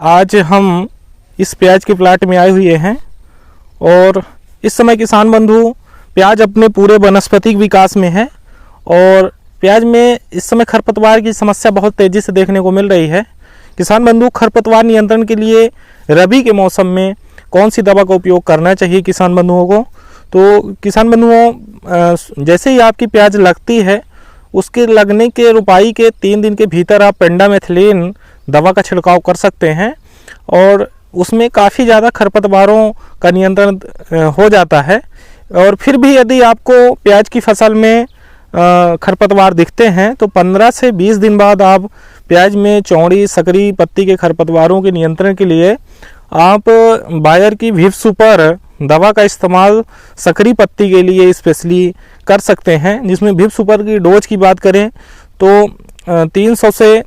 आज हम इस प्याज के प्लाट में आए हुए हैं और इस समय किसान बंधु प्याज अपने पूरे वानस्पतिक विकास में है और प्याज में इस समय खरपतवार की समस्या बहुत तेज़ी से देखने को मिल रही है। किसान बंधु खरपतवार नियंत्रण के लिए रबी के मौसम में कौन सी दवा का उपयोग करना चाहिए किसान बंधुओं को? तो किसान बंधुओं, जैसे ही आपकी प्याज लगती है उसके लगने के रुपाई के 3 दिन के भीतर आप पेंडामेथिलीन दवा का छिड़काव कर सकते हैं और उसमें काफ़ी ज़्यादा खरपतवारों का नियंत्रण हो जाता है। और फिर भी यदि आपको प्याज की फसल में खरपतवार दिखते हैं तो 15 से 20 दिन बाद आप प्याज में चौड़ी सकरी पत्ती के खरपतवारों के नियंत्रण के लिए आप बायर की विव सुपर दवा का इस्तेमाल सकरी पत्ती के लिए स्पेशली कर सकते हैं, जिसमें विव सुपर की डोज की बात करें तो 300 से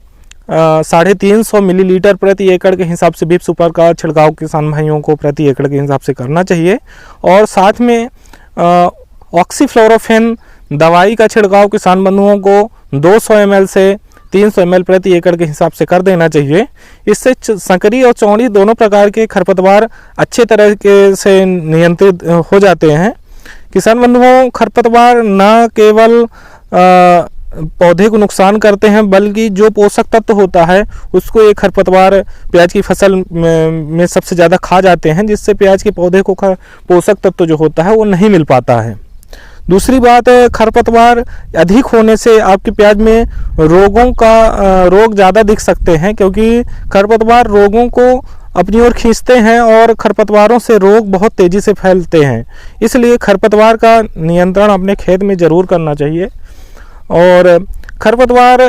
350 मिलीलीटर प्रति एकड़ के हिसाब से विव सुपर का छिड़काव किसान भाइयों को प्रति एकड़ के हिसाब से करना चाहिए। और साथ में ऑक्सीफ्लोरोफेन दवाई का छिड़काव किसान बंधुओं को 200 ml से 300 ml प्रति एकड़ के हिसाब से कर देना चाहिए। इससे संकरी और चौड़ी दोनों प्रकार के खरपतवार अच्छे तरह से नियंत्रित हो जाते हैं। किसान बंधुओं, खरपतवार न केवल पौधे को नुकसान करते हैं बल्कि जो पोषक तत्व होता है उसको ये खरपतवार प्याज की फसल में सबसे ज़्यादा खा जाते हैं, जिससे प्याज के पौधे को पोषक तत्व जो होता है वो नहीं मिल पाता है। दूसरी बात, खरपतवार अधिक होने से आपके प्याज में रोग ज़्यादा दिख सकते हैं, क्योंकि खरपतवार रोगों को अपनी ओर खींचते हैं और खरपतवारों से रोग बहुत तेज़ी से फैलते हैं। इसलिए खरपतवार का नियंत्रण अपने खेत में ज़रूर करना चाहिए। और खरपतवार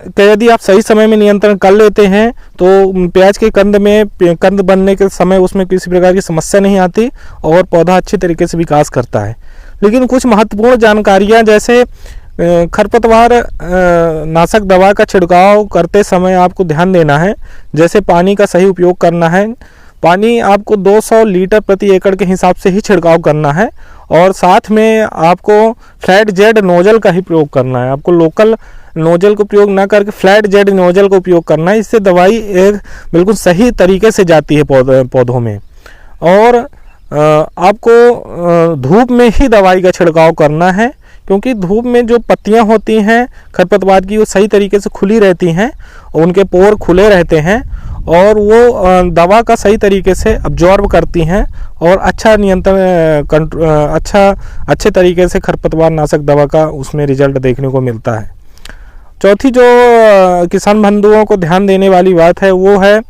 का यदि आप सही समय में नियंत्रण कर लेते हैं तो प्याज के कंद बनने के समय उसमें किसी प्रकार की समस्या नहीं आती और पौधा अच्छे तरीके से विकास करता है। लेकिन कुछ महत्वपूर्ण जानकारियां, जैसे खरपतवार नाशक दवा का छिड़काव करते समय आपको ध्यान देना है। जैसे पानी का सही उपयोग करना है, पानी आपको 200 लीटर प्रति एकड़ के हिसाब से ही छिड़काव करना है और साथ में आपको फ्लैट जेड नोजल का ही प्रयोग करना है। आपको लोकल नोजल को प्रयोग ना करके फ्लैट जेड नोजल का उपयोग करना है। इससे दवाई एक बिल्कुल सही तरीके से जाती है पौधों में। और आपको धूप में ही दवाई का छिड़काव करना है, क्योंकि धूप में जो पत्तियां होती हैं खरपतवार की वो सही तरीके से खुली रहती हैं, उनके पोर खुले रहते हैं और वो दवा का सही तरीके से अब्जॉर्ब करती हैं और अच्छा नियंत्रण अच्छे तरीके से खरपतवार नाशक दवा का उसमें रिजल्ट देखने को मिलता है। चौथी जो किसान बंधुओं को ध्यान देने वाली बात है वो है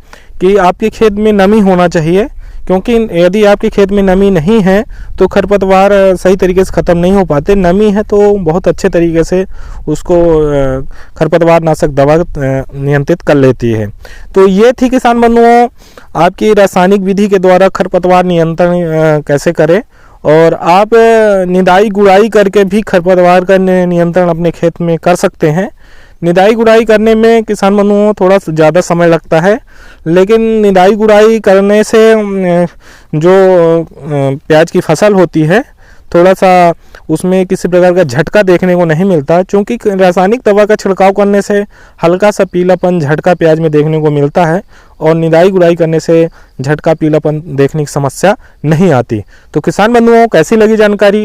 कि आपके खेत में नमी होना चाहिए, क्योंकि यदि आपके खेत में नमी नहीं है तो खरपतवार सही तरीके से ख़त्म नहीं हो पाते। नमी है तो बहुत अच्छे तरीके से उसको खरपतवार नाशक दवा नियंत्रित कर लेती है। तो ये थी किसान बंधुओं आपकी रासायनिक विधि के द्वारा खरपतवार नियंत्रण कैसे करें। और आप निदाई गुड़ाई करके भी खरपतवार का नियंत्रण अपने खेत में कर सकते हैं। निदाई गुड़ाई करने में किसान बंधुओं थोड़ा ज़्यादा समय लगता है, लेकिन निदाई गुड़ाई करने से जो प्याज की फसल होती है थोड़ा सा उसमें किसी प्रकार का झटका देखने को नहीं मिलता, क्योंकि रासायनिक दवा का छिड़काव करने से हल्का सा पीलापन झटका प्याज में देखने को मिलता है और निदाई गुड़ाई करने से झटका पीलापन देखने की समस्या नहीं आती। तो किसान बंधुओं, कैसी लगी जानकारी?